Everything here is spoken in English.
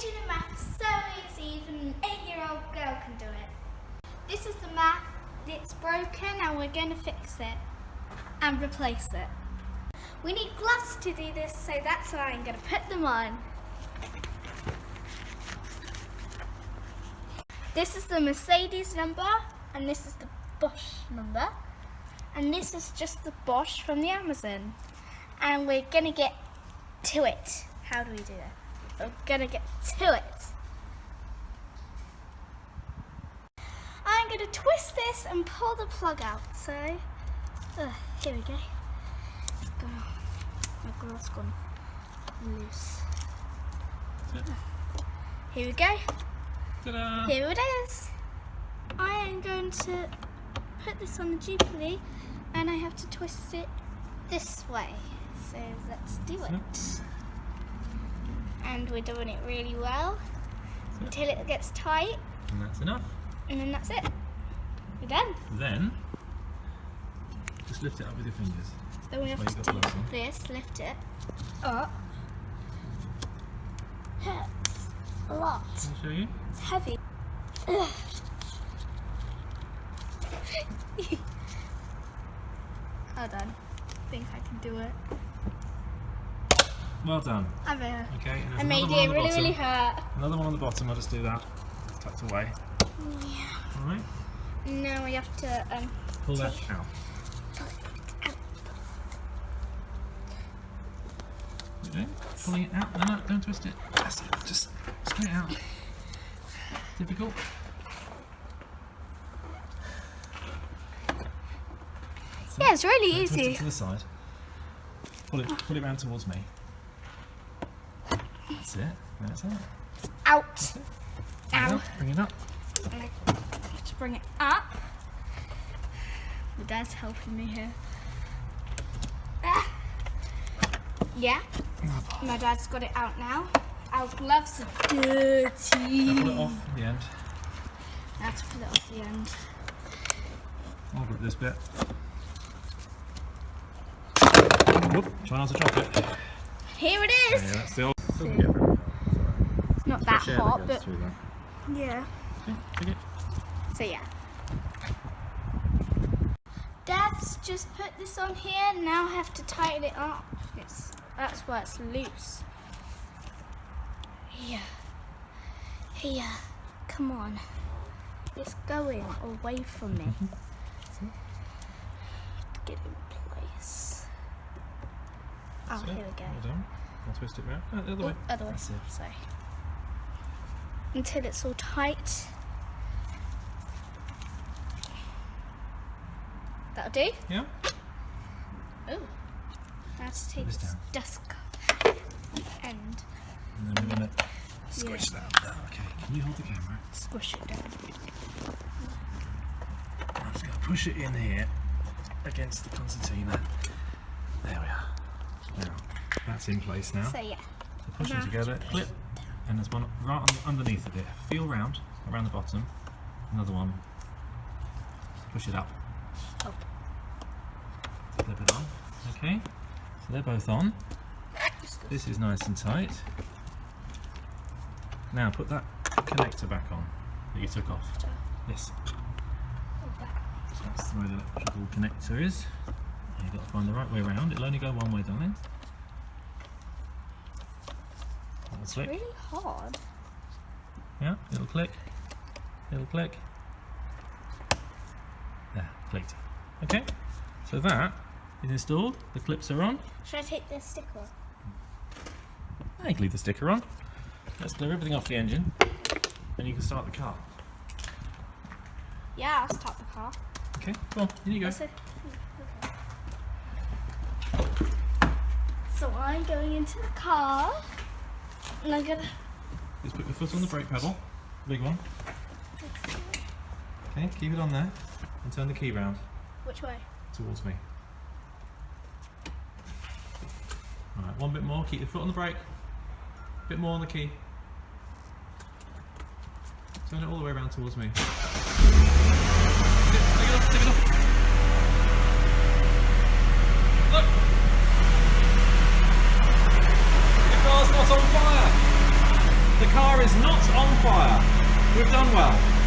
Changing a MAF is so easy, even an 8-year-old girl can do it. This is the MAF, it's broken and we're going to fix it and replace it. We need gloves to do this, so that's why I'm going to put them on. This is the Mercedes number and this is the Bosch number. And this is just the Bosch from the Amazon. And we're going to get to it. How do we do that? We're going to get to it. I'm going to twist this and pull the plug out. So, here we go. Let's go. My glove has gone loose. Here we go. Ta-da! Here it is. I am going to put this on the Jubilee and I have to twist it this way. So let's do it. And we're doing it really well until it gets tight. And that's enough. And then that's it. We're done. Then, just lift it up with your fingers. Then we have That's why to you've do got gloves on. this, lift it up. Hurts a lot. Can I show you? It's heavy. Ugh. Hold on. I think I can do it. Well done. I've Okay, and there's I another made one on it the really, bottom. really hurt. Another one on the bottom, I'll just do that. Tucked away. Yeah. Alright, Now we have to pull that out. You doing? Pulling it out. No, don't twist it. That's it. Just straight out. Difficult. Yeah, it's really Twist easy. it to the side. Pull it round towards me. That's it. That's it. Out. Ow. Bring it up. Let's bring it up. My dad's helping me here. Yeah. My dad's got it out now. Our gloves are dirty. Now pull it off the end. I have to pull it off the end. I'll grip this bit. Whoop, try not to drop it. Here it is. Yeah, that's the old. See. Doesn't get very hot. It's not that Fresh air hot, goes but through there. yeah. Okay, take it. So yeah. Dad's just put this on here. Now I have to tighten it up. That's why it's loose. Here. Here. Come on. It's going away from me. Get it in place. Oh, That's it. here we go. Well done. I'll twist it round. No, the other way. Other way. That's it. Sorry. Until it's all tight. That'll do. Yeah? Oh. Now to take this this down. dusk end. And then we're going to squish that. Oh, okay, can you hold the camera? Squish it down. I'm just going to push it in here against the concertina. There we are. Now, that's in place now. So yeah. So push them together, clip, and there's one right underneath of it. Feel round, around the bottom. Another one. Push it up. Oh. Flip it on. Okay, so they're both on. This is nice and tight. Now put that connector back on that you took off. This. That's the way the electrical connector is. You've got to find the right way around. It'll only go one way, darling. That'll It's click. really hard. Yeah, it'll click. It'll click. There, clicked. Okay, so that is installed. The clips are on. Should I take the sticker off? I can leave the sticker on. Let's clear everything off the engine, and you can start the car. Yeah, I'll start the car. Okay, come on, in you go. Okay. So I'm going into the car, and I'm gonna. Just put your foot on the brake pedal, big one. Okay, keep it on there, and turn the key round Which way? towards me. Alright, one bit more, keep your foot on the brake. Bit more on the key. Turn it all the way around towards me. Take it off, take it off. Look! Your car's not on fire! The car is not on fire. We've done well.